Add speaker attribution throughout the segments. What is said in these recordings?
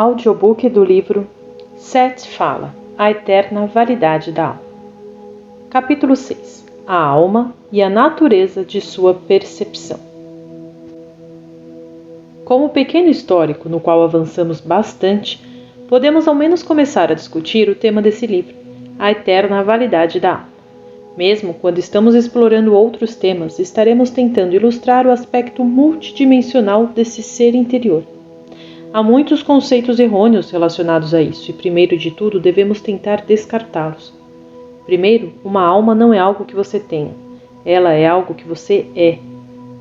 Speaker 1: audiobook do livro Seth fala, A Eterna Validade da Alma. Capítulo 6. A alma e a natureza de sua percepção. Como pequeno histórico no qual avançamos bastante, podemos ao menos começar a discutir o tema desse livro, A Eterna Validade da Alma. Mesmo quando estamos explorando outros temas, estaremos tentando ilustrar o aspecto multidimensional desse ser interior. Há muitos conceitos errôneos relacionados a isso e, primeiro de tudo, devemos tentar descartá-los. Primeiro, uma alma não é algo que você tenha, ela é algo que você é.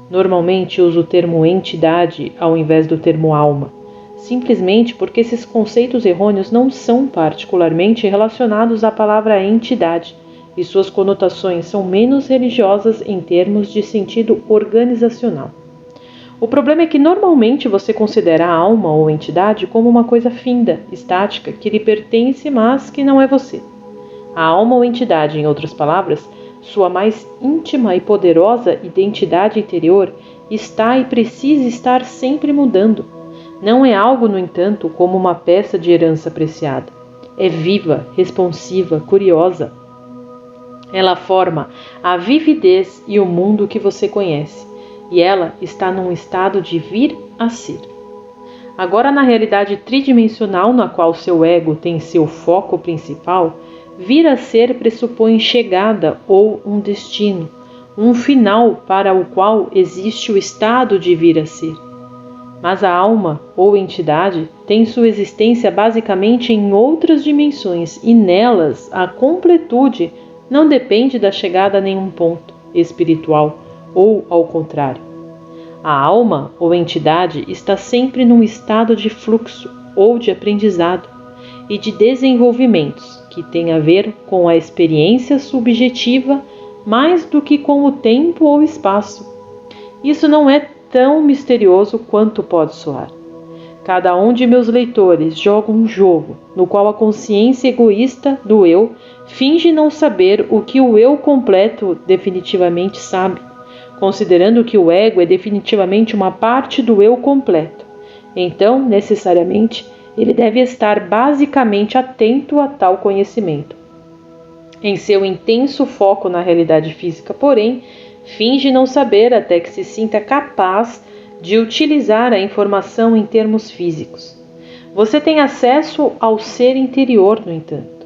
Speaker 1: Normalmente uso o termo entidade ao invés do termo alma, simplesmente porque esses conceitos errôneos não são particularmente relacionados à palavra entidade, e suas conotações são menos religiosas em termos de sentido organizacional. O problema é que normalmente você considera a alma ou entidade como uma coisa finda, estática, que lhe pertence, mas que não é você. A alma ou entidade, em outras palavras, sua mais íntima e poderosa identidade interior, está e precisa estar sempre mudando. Não é algo, no entanto, como uma peça de herança preciada. É viva, responsiva, curiosa. Ela forma a vividez e o mundo que você conhece. E ela está num estado de vir a ser. Agora, na realidade tridimensional na qual seu ego tem seu foco principal, vir a ser pressupõe chegada ou um destino, um final para o qual existe o estado de vir a ser. Mas a alma ou entidade tem sua existência basicamente em outras dimensões e nelas a completude não depende da chegada a nenhum ponto espiritual ou ao contrário. A alma ou entidade está sempre num estado de fluxo ou de aprendizado e de desenvolvimentos que tem a ver com a experiência subjetiva mais do que com o tempo ou espaço. Isso não é tão misterioso quanto pode soar. Cada um de meus leitores joga um jogo no qual a consciência egoísta do eu finge não saber o que o eu completo definitivamente sabe, considerando que o ego é definitivamente uma parte do eu completo. Então, necessariamente, ele deve estar basicamente atento a tal conhecimento. Em seu intenso foco na realidade física, porém, finge não saber até que se sinta capaz de utilizar a informação em termos físicos. Você tem acesso ao ser interior, no entanto.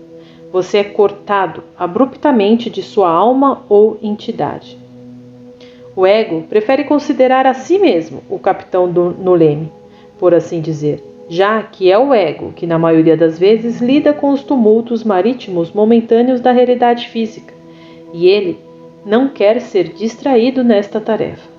Speaker 1: Você é cortado abruptamente de sua alma ou entidade. O ego prefere considerar a si mesmo o capitão no leme, por assim dizer, já que é o ego que, na maioria das vezes, lida com os tumultos marítimos momentâneos da realidade física, e ele não quer ser distraído nesta tarefa.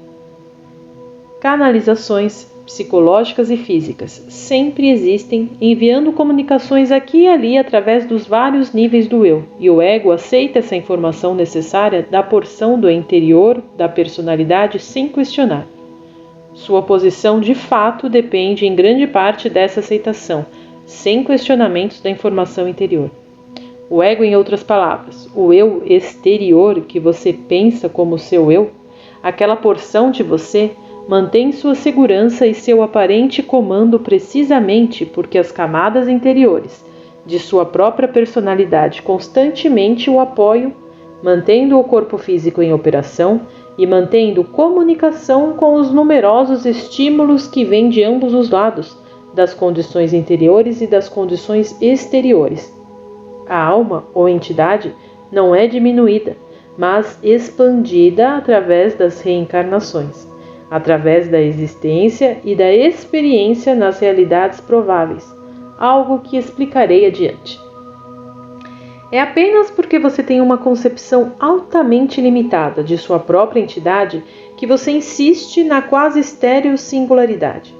Speaker 1: Canalizações psicológicas e físicas sempre existem, enviando comunicações aqui e ali através dos vários níveis do eu, e o ego aceita essa informação necessária da porção do interior da personalidade sem questionar. Sua posição de fato depende em grande parte dessa aceitação, sem questionamentos da informação interior. O ego, em outras palavras, o eu exterior que você pensa como seu eu, aquela porção de você, mantém sua segurança e seu aparente comando precisamente porque as camadas interiores de sua própria personalidade constantemente o apoiam, mantendo o corpo físico em operação e mantendo comunicação com os numerosos estímulos que vêm de ambos os lados, das condições interiores e das condições exteriores. A alma ou entidade não é diminuída, mas expandida através das reencarnações, através da existência e da experiência nas realidades prováveis, algo que explicarei adiante. É apenas porque você tem uma concepção altamente limitada de sua própria entidade que você insiste na quase estéril singularidade.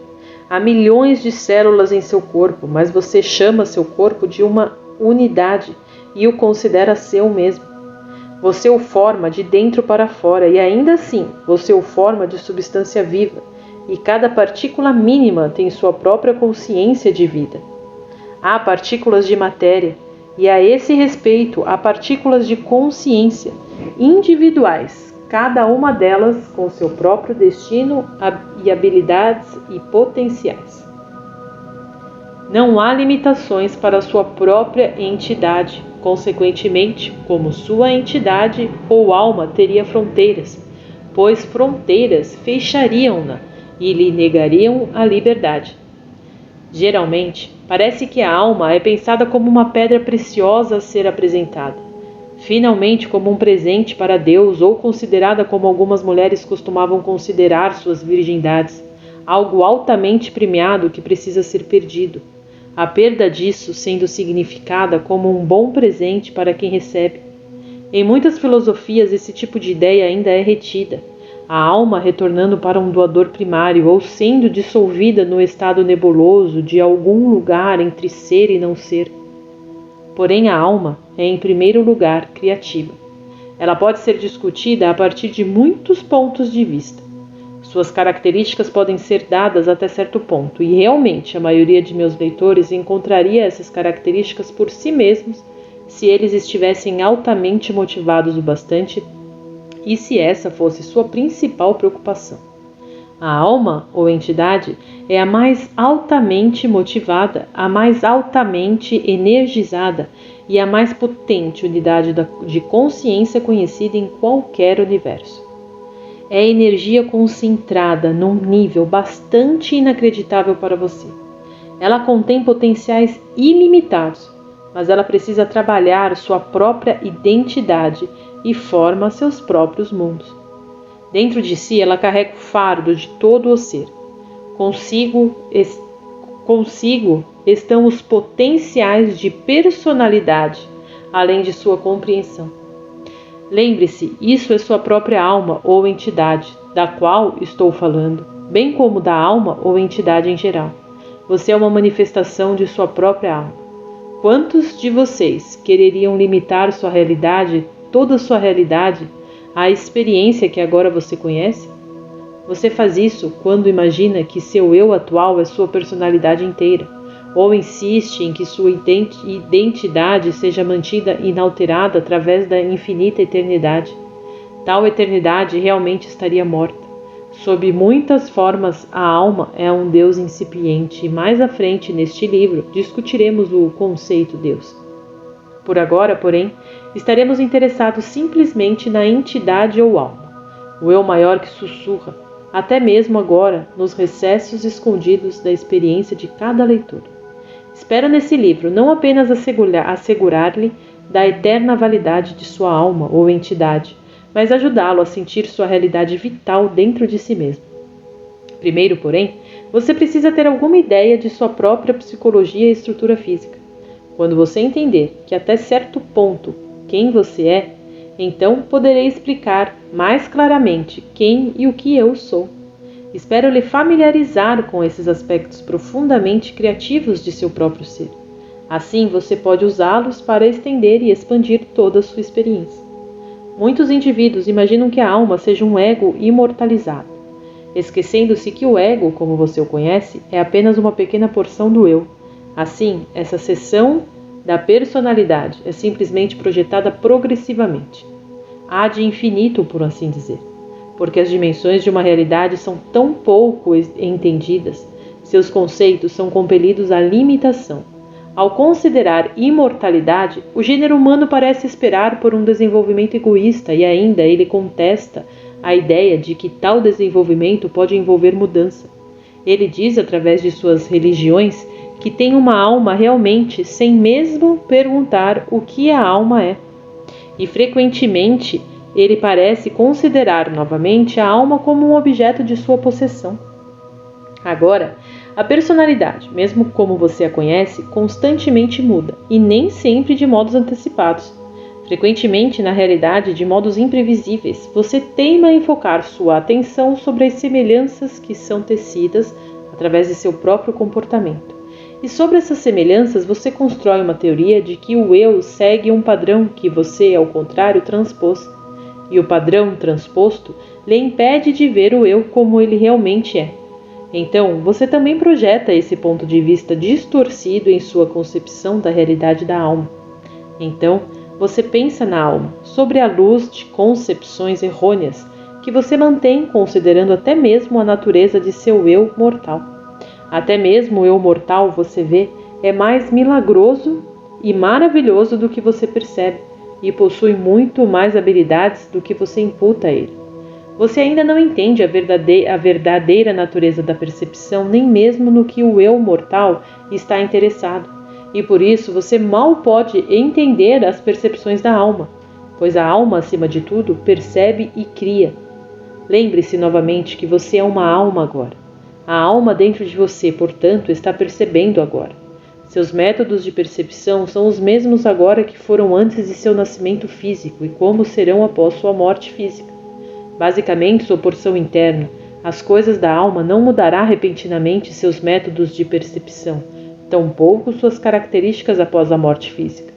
Speaker 1: Há milhões de células em seu corpo, mas você chama seu corpo de uma unidade e o considera seu mesmo. Você o forma de dentro para fora e ainda assim você o forma de substância viva, e cada partícula mínima tem sua própria consciência de vida. Há partículas de matéria e a esse respeito há partículas de consciência individuais, cada uma delas com seu próprio destino e habilidades e potenciais. Não há limitações para sua própria entidade. Consequentemente, como sua entidade ou alma teria fronteiras, pois fronteiras fechariam-na e lhe negariam a liberdade. Geralmente, parece que a alma é pensada como uma pedra preciosa a ser apresentada, finalmente como um presente para Deus, ou considerada como algumas mulheres costumavam considerar suas virgindades, algo altamente premiado que precisa ser perdido. A perda disso sendo significada como um bom presente para quem recebe. Em muitas filosofias, esse tipo de ideia ainda é retida, a alma retornando para um doador primário ou sendo dissolvida no estado nebuloso de algum lugar entre ser e não ser. Porém, a alma é, em primeiro lugar, criativa. Ela pode ser discutida a partir de muitos pontos de vista. Suas características podem ser dadas até certo ponto, e realmente a maioria de meus leitores encontraria essas características por si mesmos se eles estivessem altamente motivados o bastante e se essa fosse sua principal preocupação. A alma, ou entidade, é a mais altamente motivada, a mais altamente energizada e a mais potente unidade de consciência conhecida em qualquer universo. É energia concentrada num nível bastante inacreditável para você. Ela contém potenciais ilimitados, mas ela precisa trabalhar sua própria identidade e forma seus próprios mundos. Dentro de si, ela carrega o fardo de todo o ser. Consigo estão os potenciais de personalidade, além de sua compreensão. Lembre-se, isso é sua própria alma ou entidade, da qual estou falando, bem como da alma ou entidade em geral. Você é uma manifestação de sua própria alma. Quantos de vocês quereriam limitar sua realidade, toda sua realidade, à experiência que agora você conhece? Você faz isso quando imagina que seu eu atual é sua personalidade inteira, ou insiste em que sua identidade seja mantida inalterada através da infinita eternidade. Tal eternidade realmente estaria morta. Sob muitas formas, a alma é um Deus incipiente, e mais à frente neste livro discutiremos o conceito Deus. Por agora, porém, estaremos interessados simplesmente na entidade ou alma, o eu maior que sussurra, até mesmo agora, nos recessos escondidos da experiência de cada leitor. Espero nesse livro não apenas assegurar-lhe da eterna validade de sua alma ou entidade, mas ajudá-lo a sentir sua realidade vital dentro de si mesmo. Primeiro, porém, você precisa ter alguma ideia de sua própria psicologia e estrutura física. Quando você entender que até certo ponto quem você é, então poderei explicar mais claramente quem e o que eu sou. Espero lhe familiarizar com esses aspectos profundamente criativos de seu próprio ser. Assim, você pode usá-los para estender e expandir toda a sua experiência. Muitos indivíduos imaginam que a alma seja um ego imortalizado, esquecendo-se que o ego, como você o conhece, é apenas uma pequena porção do eu. Assim, essa seção da personalidade é simplesmente projetada progressivamente, ad infinito, por assim dizer. Porque as dimensões de uma realidade são tão pouco entendidas, seus conceitos são compelidos à limitação. Ao considerar imortalidade, o gênero humano parece esperar por um desenvolvimento egoísta e ainda ele contesta a ideia de que tal desenvolvimento pode envolver mudança. Ele diz, através de suas religiões, que tem uma alma realmente, sem mesmo perguntar o que a alma é. E frequentemente, ele parece considerar novamente a alma como um objeto de sua possessão. Agora, a personalidade, mesmo como você a conhece, constantemente muda, e nem sempre de modos antecipados. Frequentemente, na realidade, de modos imprevisíveis, você teima em focar sua atenção sobre as semelhanças que são tecidas através de seu próprio comportamento. E sobre essas semelhanças, você constrói uma teoria de que o eu segue um padrão que você, ao contrário, transpôs. E o padrão transposto lhe impede de ver o eu como ele realmente é. Então, você também projeta esse ponto de vista distorcido em sua concepção da realidade da alma. Então, você pensa na alma, sobre a luz de concepções errôneas que você mantém considerando até mesmo a natureza de seu eu mortal. Até mesmo o eu mortal, você vê, é mais milagroso e maravilhoso do que você percebe e possui muito mais habilidades do que você imputa a ele. Você ainda não entende a verdadeira natureza da percepção, nem mesmo no que o eu mortal está interessado, e por isso você mal pode entender as percepções da alma, pois a alma, acima de tudo, percebe e cria. Lembre-se novamente que você é uma alma agora. A alma dentro de você, portanto, está percebendo agora. Seus métodos de percepção são os mesmos agora que foram antes de seu nascimento físico e como serão após sua morte física. Basicamente, sua porção interna, as coisas da alma, não mudará repentinamente seus métodos de percepção, tampouco suas características após a morte física.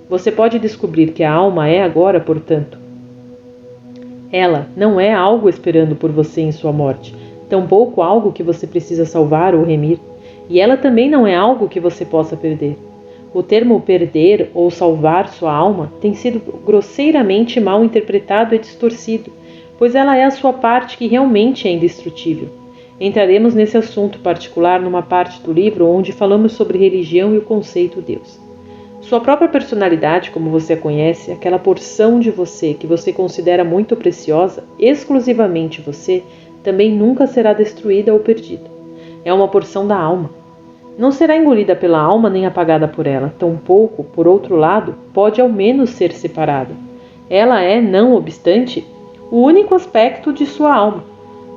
Speaker 1: Você pode descobrir que a alma é agora, portanto. Ela não é algo esperando por você em sua morte, tampouco algo que você precisa salvar ou remir, e ela também não é algo que você possa perder. O termo perder ou salvar sua alma tem sido grosseiramente mal interpretado e distorcido, pois ela é a sua parte que realmente é indestrutível. Entraremos nesse assunto particular numa parte do livro onde falamos sobre religião e o conceito Deus. Sua própria personalidade, como você a conhece, aquela porção de você que você considera muito preciosa, exclusivamente você, também nunca será destruída ou perdida. É uma porção da alma. Não será engolida pela alma nem apagada por ela, tampouco, por outro lado, pode ao menos ser separada. Ela é, não obstante, o único aspecto de sua alma.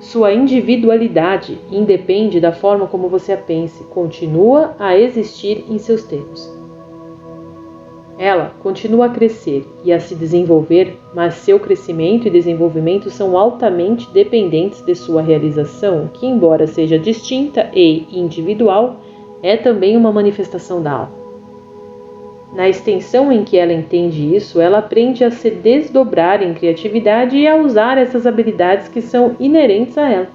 Speaker 1: Sua individualidade independe da forma como você a pense, continua a existir em seus termos. Ela continua a crescer e a se desenvolver, mas seu crescimento e desenvolvimento são altamente dependentes de sua realização, que, embora seja distinta e individual, é também uma manifestação da alma. Na extensão em que ela entende isso, ela aprende a se desdobrar em criatividade e a usar essas habilidades que são inerentes a ela.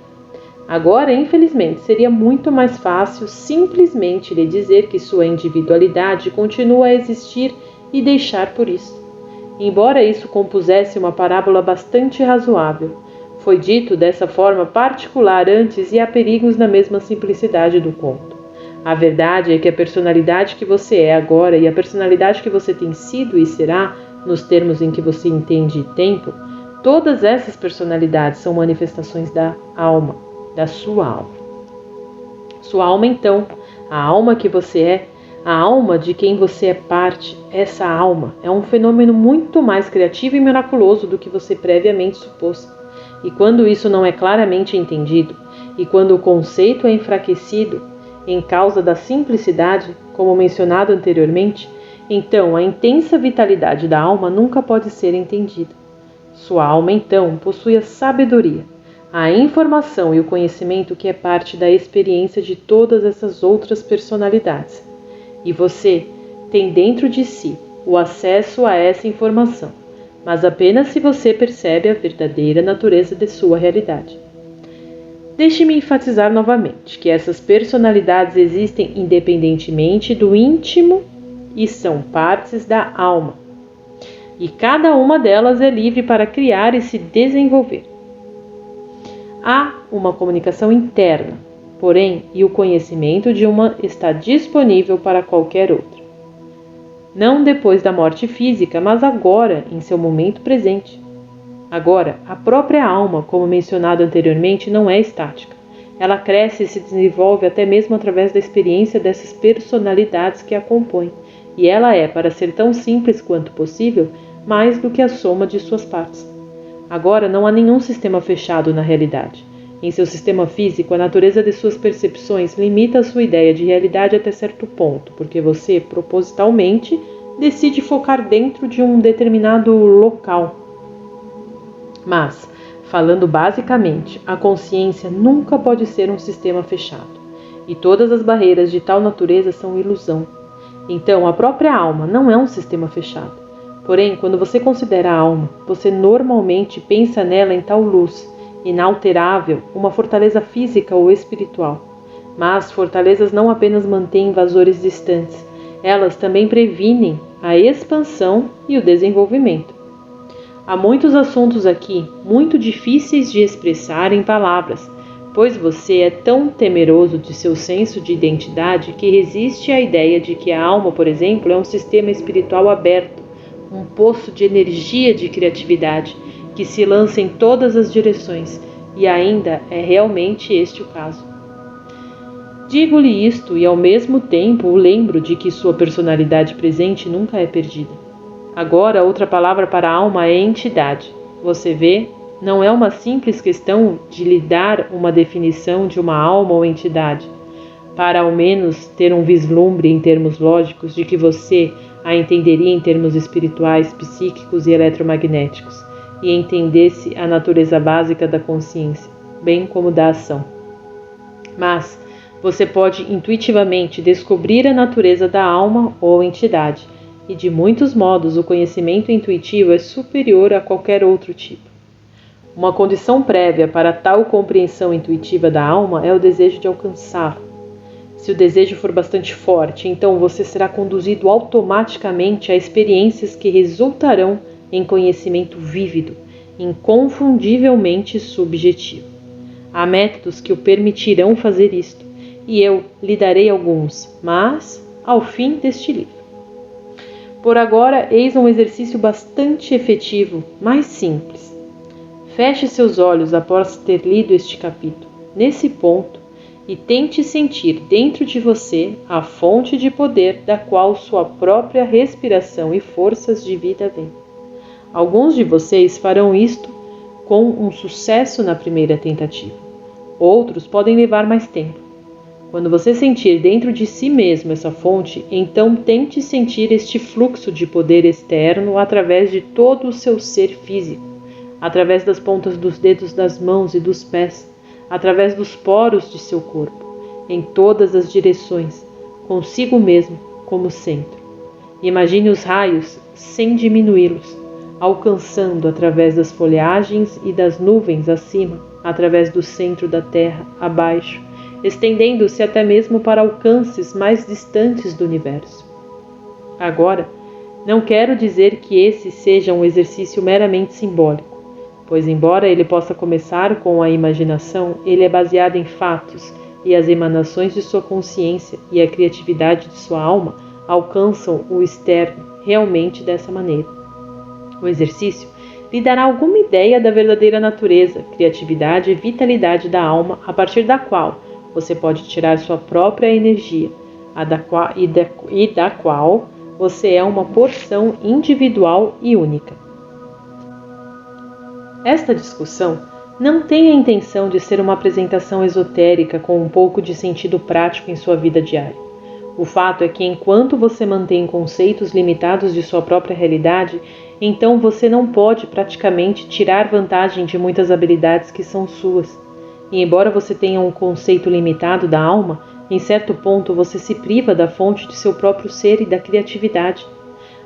Speaker 1: Agora, infelizmente, seria muito mais fácil simplesmente lhe dizer que sua individualidade continua a existir e deixar por isso. Embora isso compusesse uma parábola bastante razoável, foi dito dessa forma particular antes e há perigos na mesma simplicidade do conto. A verdade é que a personalidade que você é agora e a personalidade que você tem sido e será, nos termos em que você entende tempo, todas essas personalidades são manifestações da alma, da sua alma. Sua alma, então, a alma que você é, a alma de quem você é parte, essa alma é um fenômeno muito mais criativo e miraculoso do que você previamente supôs. E quando isso não é claramente entendido, e quando o conceito é enfraquecido em causa da simplicidade, como mencionado anteriormente, então a intensa vitalidade da alma nunca pode ser entendida. Sua alma, então, possui a sabedoria, a informação e o conhecimento que é parte da experiência de todas essas outras personalidades. E você tem dentro de si o acesso a essa informação, mas apenas se você percebe a verdadeira natureza de sua realidade. Deixe-me enfatizar novamente que essas personalidades existem independentemente do íntimo e são partes da alma. E cada uma delas é livre para criar e se desenvolver. Há uma comunicação interna, porém, e o conhecimento de uma está disponível para qualquer outra. Não depois da morte física, mas agora, em seu momento presente. Agora, a própria alma, como mencionado anteriormente, não é estática. Ela cresce e se desenvolve até mesmo através da experiência dessas personalidades que a compõem, e ela é, para ser tão simples quanto possível, mais do que a soma de suas partes. Agora, não há nenhum sistema fechado na realidade. Em seu sistema físico, a natureza de suas percepções limita a sua ideia de realidade até certo ponto, porque você, propositalmente, decide focar dentro de um determinado local. Mas, falando basicamente, a consciência nunca pode ser um sistema fechado, e todas as barreiras de tal natureza são ilusão. Então, a própria alma não é um sistema fechado. Porém, quando você considera a alma, você normalmente pensa nela em tal luz, inalterável, uma fortaleza física ou espiritual. Mas fortalezas não apenas mantêm invasores distantes, elas também previnem a expansão e o desenvolvimento. Há muitos assuntos aqui, muito difíceis de expressar em palavras, pois você é tão temeroso de seu senso de identidade que resiste à ideia de que a alma, por exemplo, é um sistema espiritual aberto, um poço de energia de criatividade que se lança em todas as direções, e ainda é realmente este o caso. Digo-lhe isto e ao mesmo tempo o lembro de que sua personalidade presente nunca é perdida. Agora, outra palavra para a alma é entidade. Você vê? Não é uma simples questão de lhe dar uma definição de uma alma ou entidade, para ao menos ter um vislumbre em termos lógicos de que você a entenderia em termos espirituais, psíquicos e eletromagnéticos, e entendesse a natureza básica da consciência, bem como da ação. Mas você pode intuitivamente descobrir a natureza da alma ou entidade, e de muitos modos o conhecimento intuitivo é superior a qualquer outro tipo. Uma condição prévia para tal compreensão intuitiva da alma é o desejo de alcançá-la. Se o desejo for bastante forte, então você será conduzido automaticamente a experiências que resultarão em conhecimento vívido, inconfundivelmente subjetivo. Há métodos que o permitirão fazer isto, e eu lhe darei alguns, mas ao fim deste livro. Por agora, eis um exercício bastante efetivo, mais simples. Feche seus olhos após ter lido este capítulo, nesse ponto, e tente sentir dentro de você a fonte de poder da qual sua própria respiração e forças de vida vêm. Alguns de vocês farão isto com um sucesso na primeira tentativa. Outros podem levar mais tempo. Quando você sentir dentro de si mesmo essa fonte, então tente sentir este fluxo de poder externo através de todo o seu ser físico, através das pontas dos dedos das mãos e dos pés, através dos poros de seu corpo, em todas as direções, consigo mesmo como centro. Imagine os raios sem diminuí-los, alcançando através das folhagens e das nuvens acima, através do centro da terra abaixo, estendendo-se até mesmo para alcances mais distantes do universo. Agora, não quero dizer que esse seja um exercício meramente simbólico, pois embora ele possa começar com a imaginação, ele é baseado em fatos, e as emanações de sua consciência e a criatividade de sua alma alcançam o externo realmente dessa maneira. O exercício lhe dará alguma ideia da verdadeira natureza, criatividade e vitalidade da alma, a partir da qual você pode tirar sua própria energia, da qual você é uma porção individual e única. Esta discussão não tem a intenção de ser uma apresentação esotérica com um pouco de sentido prático em sua vida diária. O fato é que enquanto você mantém conceitos limitados de sua própria realidade, então você não pode praticamente tirar vantagem de muitas habilidades que são suas. E embora você tenha um conceito limitado da alma, em certo ponto você se priva da fonte de seu próprio ser e da criatividade.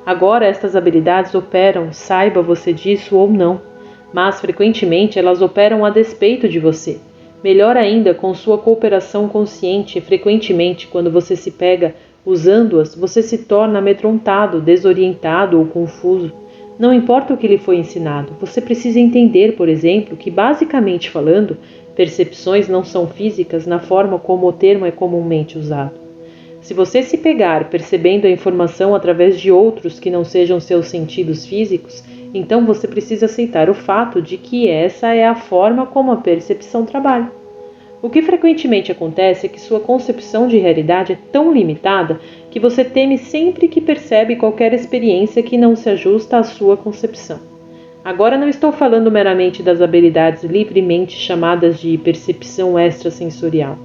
Speaker 1: Agora estas habilidades operam, saiba você disso ou não, mas frequentemente elas operam a despeito de você. Melhor ainda, com sua cooperação consciente, frequentemente quando você se pega usando-as, você se torna amedrontado, desorientado ou confuso. Não importa o que lhe foi ensinado, você precisa entender, por exemplo, que basicamente falando, percepções não são físicas na forma como o termo é comumente usado. Se você se pegar percebendo a informação através de outros que não sejam seus sentidos físicos, então você precisa aceitar o fato de que essa é a forma como a percepção trabalha. O que frequentemente acontece é que sua concepção de realidade é tão limitada que você teme sempre que percebe qualquer experiência que não se ajusta à sua concepção. Agora não estou falando meramente das habilidades livremente chamadas de percepção extrasensorial.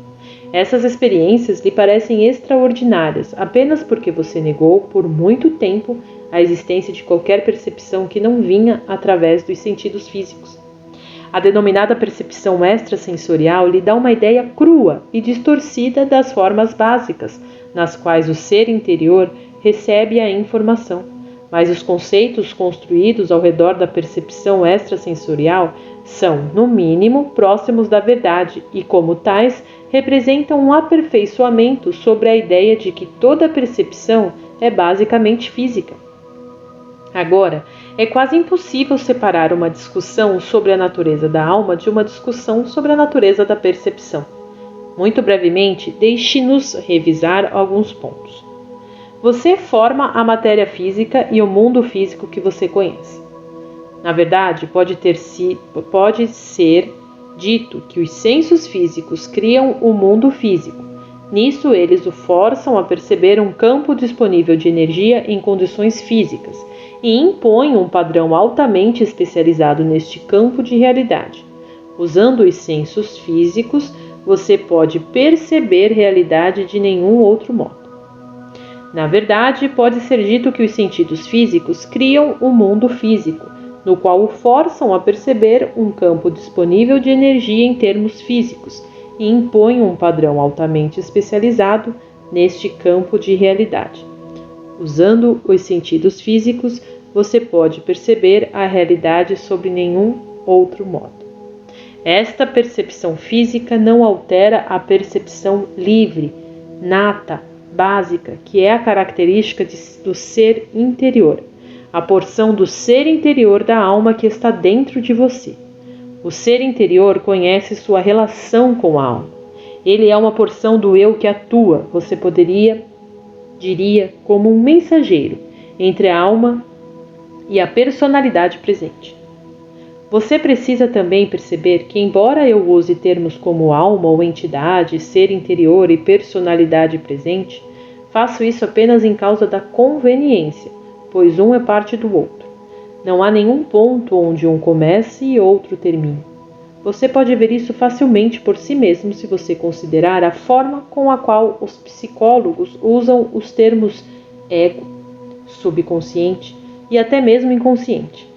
Speaker 1: Essas experiências lhe parecem extraordinárias apenas porque você negou por muito tempo a existência de qualquer percepção que não vinha através dos sentidos físicos. A denominada percepção extrasensorial lhe dá uma ideia crua e distorcida das formas básicas, nas quais o ser interior recebe a informação. Mas os conceitos construídos ao redor da percepção extrasensorial são, no mínimo, próximos da verdade e, como tais, representam um aperfeiçoamento sobre a ideia de que toda percepção é basicamente física. Agora, é quase impossível separar uma discussão sobre a natureza da alma de uma discussão sobre a natureza da percepção. Muito brevemente, deixe-nos revisar alguns pontos. Você forma a matéria física e o mundo físico que você conhece. Na verdade, pode ser dito que os sensos físicos criam o mundo físico. Nisso, eles o forçam a perceber um campo disponível de energia em condições físicas e impõem um padrão altamente especializado neste campo de realidade. Usando os sensos físicos, você pode perceber realidade de nenhum outro modo. Na verdade, pode ser dito que os sentidos físicos criam o mundo físico, no qual o forçam a perceber um campo disponível de energia em termos físicos e impõem um padrão altamente especializado neste campo de realidade. Usando os sentidos físicos, você pode perceber a realidade sob nenhum outro modo. Esta percepção física não altera a percepção livre, nata, básica, que é a característica do ser interior, a porção do ser interior da alma que está dentro de você. O ser interior conhece sua relação com a alma. Ele é uma porção do eu que atua, você diria, como um mensageiro entre a alma e a personalidade presente. Você precisa também perceber que, embora eu use termos como alma ou entidade, ser interior e personalidade presente, faço isso apenas em causa da conveniência, pois um é parte do outro. Não há nenhum ponto onde um comece e outro termine. Você pode ver isso facilmente por si mesmo se você considerar a forma com a qual os psicólogos usam os termos ego, subconsciente e até mesmo inconsciente.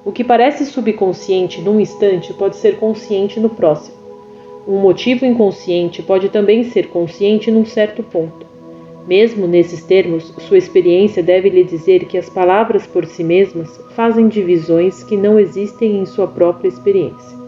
Speaker 1: O que parece subconsciente num instante pode ser consciente no próximo. Um motivo inconsciente pode também ser consciente num certo ponto. Mesmo nesses termos, sua experiência deve lhe dizer que as palavras por si mesmas fazem divisões que não existem em sua própria experiência.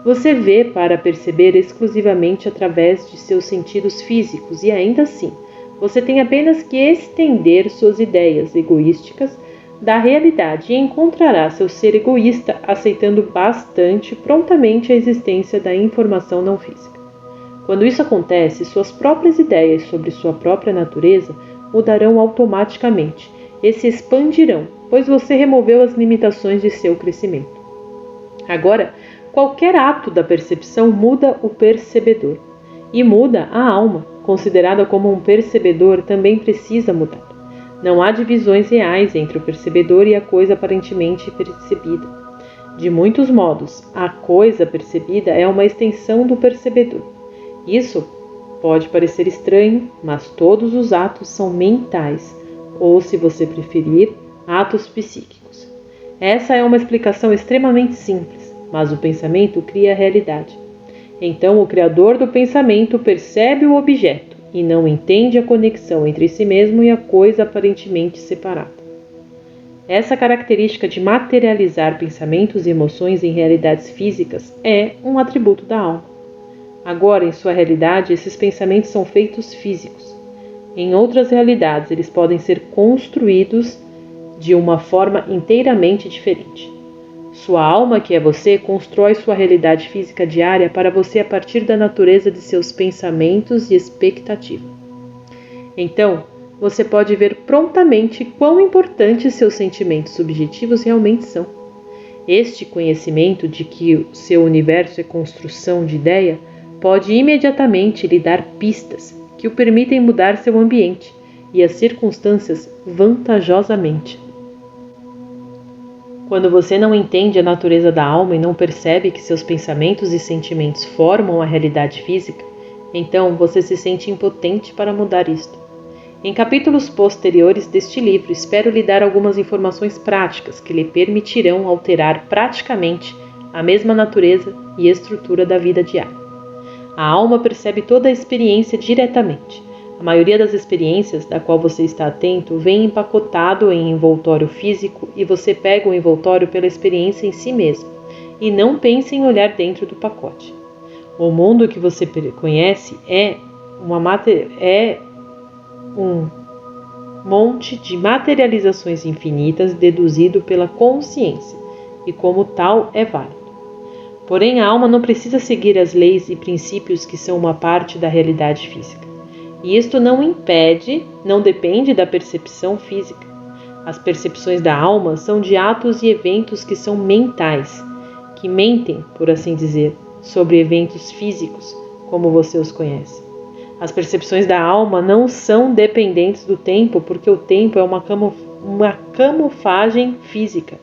Speaker 1: Você vê para perceber exclusivamente através de seus sentidos físicos e ainda assim, você tem apenas que estender suas ideias egoísticas da realidade e encontrará seu ser egoísta aceitando bastante prontamente a existência da informação não física. Quando isso acontece, suas próprias ideias sobre sua própria natureza mudarão automaticamente e se expandirão, pois você removeu as limitações de seu crescimento. Agora, qualquer ato da percepção muda o percebedor, e muda a alma, considerada como um percebedor, também precisa mudar. Não há divisões reais entre o percebedor e a coisa aparentemente percebida. De muitos modos, a coisa percebida é uma extensão do percebedor. Isso pode parecer estranho, mas todos os atos são mentais, ou, se você preferir, atos psíquicos. Essa é uma explicação extremamente simples, mas o pensamento cria a realidade. Então, o criador do pensamento percebe o objeto e não entende a conexão entre si mesmo e a coisa aparentemente separada. Essa característica de materializar pensamentos e emoções em realidades físicas é um atributo da alma. Agora, em sua realidade, esses pensamentos são feitos físicos. Em outras realidades, eles podem ser construídos de uma forma inteiramente diferente. Sua alma, que é você, constrói sua realidade física diária para você a partir da natureza de seus pensamentos e expectativa. Então, você pode ver prontamente quão importantes seus sentimentos subjetivos realmente são. Este conhecimento de que o seu universo é construção de ideia pode imediatamente lhe dar pistas que o permitem mudar seu ambiente e as circunstâncias vantajosamente. Quando você não entende a natureza da alma e não percebe que seus pensamentos e sentimentos formam a realidade física, então você se sente impotente para mudar isto. Em capítulos posteriores deste livro, espero lhe dar algumas informações práticas que lhe permitirão alterar praticamente a mesma natureza e estrutura da vida diária. A alma percebe toda a experiência diretamente. A maioria das experiências da qual você está atento vem empacotado em envoltório físico e você pega o envoltório pela experiência em si mesmo e não pensa em olhar dentro do pacote. O mundo que você conhece é um monte de materializações infinitas deduzido pela consciência, e como tal é válido. Porém, a alma não precisa seguir as leis e princípios que são uma parte da realidade física. E isto não depende da percepção física. As percepções da alma são de atos e eventos que são mentais, que mentem, por assim dizer, sobre eventos físicos, como você os conhece. As percepções da alma não são dependentes do tempo, porque o tempo é uma camuflagem física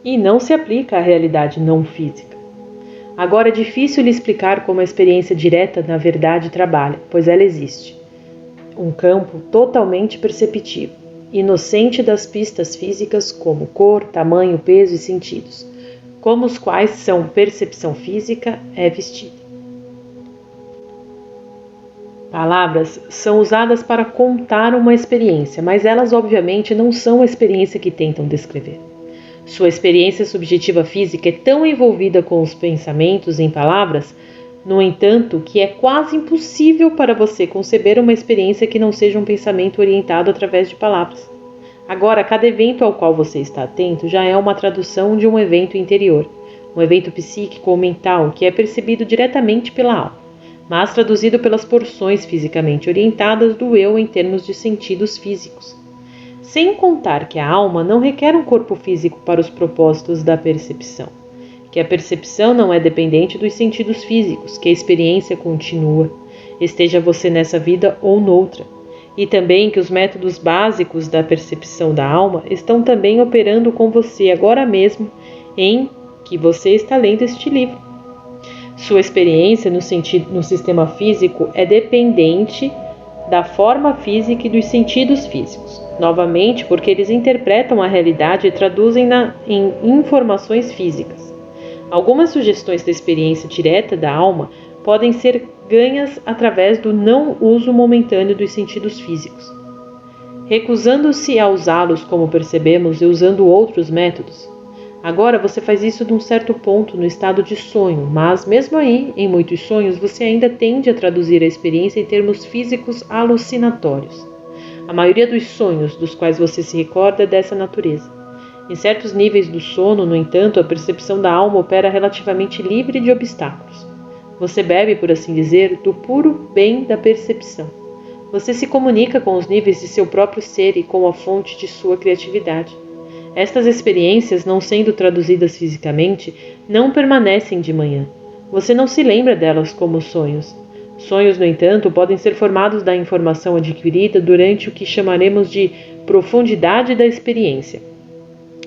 Speaker 1: e não se aplica à realidade não física. Agora é difícil lhe explicar como a experiência direta na verdade trabalha, pois ela existe. Um campo totalmente perceptivo, inocente das pistas físicas como cor, tamanho, peso e sentidos, como os quais são percepção física é vestida. Palavras são usadas para contar uma experiência, mas elas obviamente não são a experiência que tentam descrever. Sua experiência subjetiva física é tão envolvida com os pensamentos em palavras, no entanto, que é quase impossível para você conceber uma experiência que não seja um pensamento orientado através de palavras. Agora, cada evento ao qual você está atento já é uma tradução de um evento interior, um evento psíquico ou mental que é percebido diretamente pela alma, mas traduzido pelas porções fisicamente orientadas do eu em termos de sentidos físicos. Sem contar que a alma não requer um corpo físico para os propósitos da percepção, que a percepção não é dependente dos sentidos físicos, que a experiência continua, esteja você nessa vida ou noutra, e também que os métodos básicos da percepção da alma estão também operando com você agora mesmo em que você está lendo este livro. Sua experiência no sistema físico é dependente da forma física e dos sentidos físicos, novamente porque eles interpretam a realidade e traduzem-na em informações físicas. Algumas sugestões da experiência direta da alma podem ser ganhas através do não uso momentâneo dos sentidos físicos. Recusando-se a usá-los como percebemos e usando outros métodos. Agora você faz isso de um certo ponto no estado de sonho, mas mesmo aí, em muitos sonhos, você ainda tende a traduzir a experiência em termos físicos alucinatórios. A maioria dos sonhos dos quais você se recorda é dessa natureza. Em certos níveis do sono, no entanto, a percepção da alma opera relativamente livre de obstáculos. Você bebe, por assim dizer, do puro bem da percepção. Você se comunica com os níveis de seu próprio ser e com a fonte de sua criatividade. Estas experiências, não sendo traduzidas fisicamente, não permanecem de manhã. Você não se lembra delas como sonhos. Sonhos, no entanto, podem ser formados da informação adquirida durante o que chamaremos de profundidade da experiência.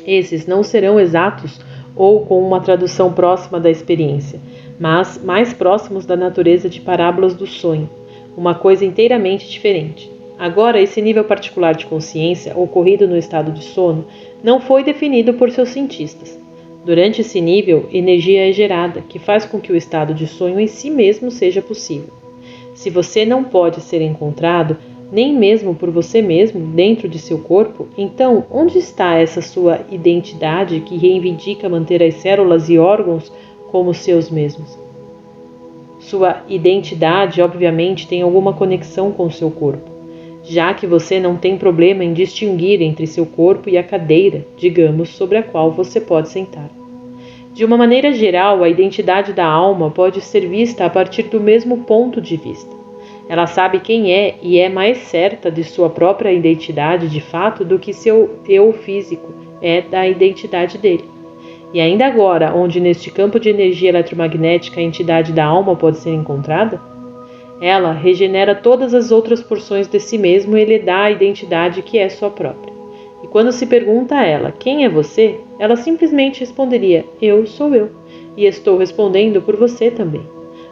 Speaker 1: Esses não serão exatos ou com uma tradução próxima da experiência, mas mais próximos da natureza de parábolas do sonho, uma coisa inteiramente diferente. Agora, esse nível particular de consciência, ocorrido no estado de sono, não foi definido por seus cientistas. Durante esse nível, energia é gerada, que faz com que o estado de sonho em si mesmo seja possível. Se você não pode ser encontrado, nem mesmo por você mesmo, dentro de seu corpo, então onde está essa sua identidade que reivindica manter as células e órgãos como seus mesmos? Sua identidade, obviamente, tem alguma conexão com seu corpo, já que você não tem problema em distinguir entre seu corpo e a cadeira, digamos, sobre a qual você pode sentar. De uma maneira geral, a identidade da alma pode ser vista a partir do mesmo ponto de vista. Ela sabe quem é e é mais certa de sua própria identidade de fato do que seu eu físico é da identidade dele. E ainda agora, onde neste campo de energia eletromagnética a entidade da alma pode ser encontrada? Ela regenera todas as outras porções de si mesmo e lhe dá a identidade que é sua própria. E quando se pergunta a ela, quem é você? Ela simplesmente responderia, eu sou eu, e estou respondendo por você também.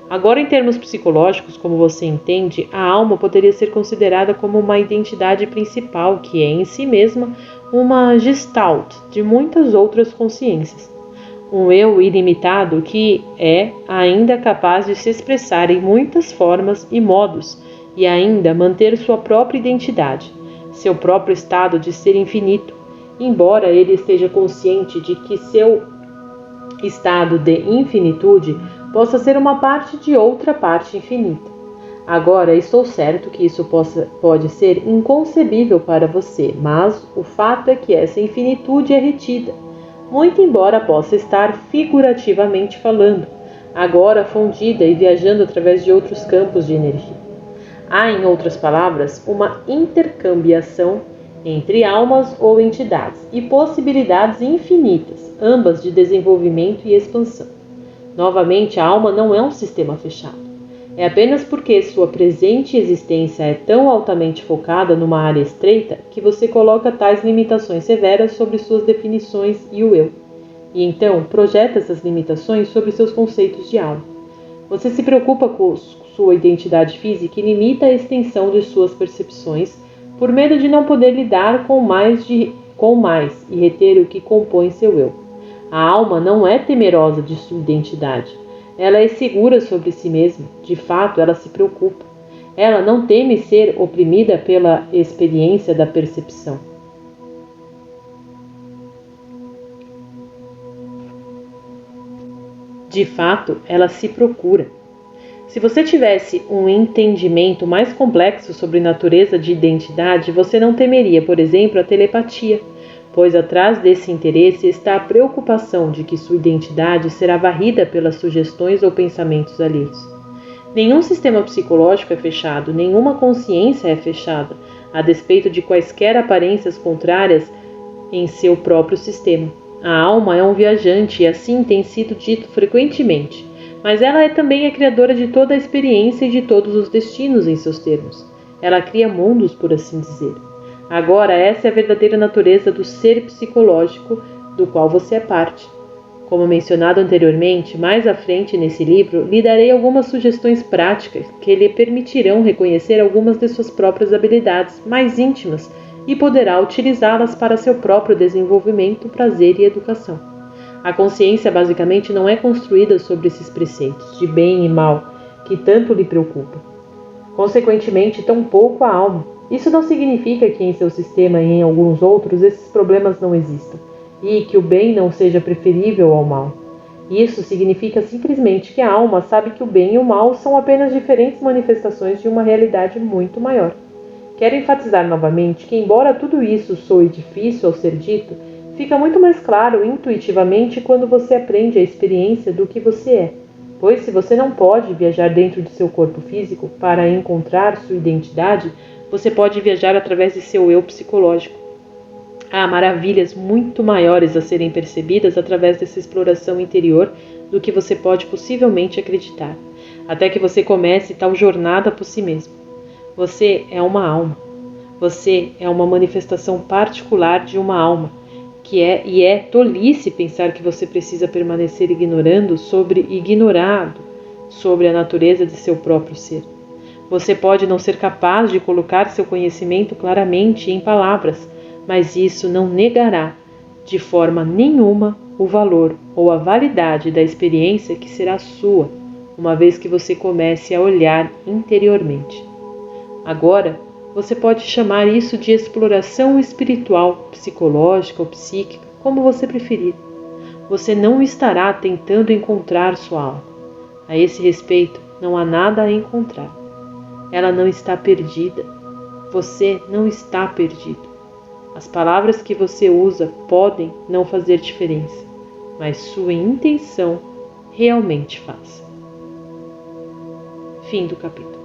Speaker 1: Agora, em termos psicológicos, como você entende, a alma poderia ser considerada como uma identidade principal que é em si mesma uma gestalt de muitas outras consciências. Um eu ilimitado que é ainda capaz de se expressar em muitas formas e modos e ainda manter sua própria identidade, seu próprio estado de ser infinito, embora ele esteja consciente de que seu estado de infinitude possa ser uma parte de outra parte infinita. Agora, estou certo que isso pode ser inconcebível para você, mas o fato é que essa infinitude é retida, muito embora possa estar figurativamente falando, agora fundida e viajando através de outros campos de energia. Há, em outras palavras, uma intercambiação entre almas ou entidades e possibilidades infinitas, ambas de desenvolvimento e expansão. Novamente, a alma não é um sistema fechado. É apenas porque sua presente existência é tão altamente focada numa área estreita que você coloca tais limitações severas sobre suas definições e o eu. E então projeta essas limitações sobre seus conceitos de alma. Você se preocupa com sua identidade física e limita a extensão de suas percepções por medo de não poder lidar com mais e reter o que compõe seu eu. A alma não é temerosa de sua identidade. Ela é segura sobre si mesma. De fato, ela se preocupa. Ela não teme ser oprimida pela experiência da percepção. De fato, ela se procura. Se você tivesse um entendimento mais complexo sobre natureza de identidade, você não temeria, por exemplo, a telepatia, pois atrás desse interesse está a preocupação de que sua identidade será varrida pelas sugestões ou pensamentos alheios. Nenhum sistema psicológico é fechado, nenhuma consciência é fechada, a despeito de quaisquer aparências contrárias em seu próprio sistema. A alma é um viajante e assim tem sido dito frequentemente, mas ela é também a criadora de toda a experiência e de todos os destinos em seus termos. Ela cria mundos, por assim dizer. Agora, essa é a verdadeira natureza do ser psicológico do qual você é parte. Como mencionado anteriormente, mais à frente nesse livro, lhe darei algumas sugestões práticas que lhe permitirão reconhecer algumas de suas próprias habilidades mais íntimas e poderá utilizá-las para seu próprio desenvolvimento, prazer e educação. A consciência basicamente não é construída sobre esses preceitos de bem e mal que tanto lhe preocupam. Consequentemente, tampouco a alma. Isso não significa que em seu sistema e em alguns outros esses problemas não existam, e que o bem não seja preferível ao mal. Isso significa simplesmente que a alma sabe que o bem e o mal são apenas diferentes manifestações de uma realidade muito maior. Quero enfatizar novamente que, embora tudo isso soe difícil ao ser dito, fica muito mais claro intuitivamente quando você aprende a experiência do que você é. Pois se você não pode viajar dentro de seu corpo físico para encontrar sua identidade, você pode viajar através de seu eu psicológico. Há maravilhas muito maiores a serem percebidas através dessa exploração interior do que você pode possivelmente acreditar, até que você comece tal jornada por si mesmo. Você é uma alma. Você é uma manifestação particular de uma alma, e é tolice pensar que você precisa permanecer ignorado sobre a natureza de seu próprio ser. Você pode não ser capaz de colocar seu conhecimento claramente em palavras, mas isso não negará, de forma nenhuma, o valor ou a validade da experiência que será sua, uma vez que você comece a olhar interiormente. Agora, você pode chamar isso de exploração espiritual, psicológica ou psíquica, como você preferir. Você não estará tentando encontrar sua alma. A esse respeito, não há nada a encontrar. Ela não está perdida. Você não está perdido. As palavras que você usa podem não fazer diferença, mas sua intenção realmente faz. Fim do capítulo.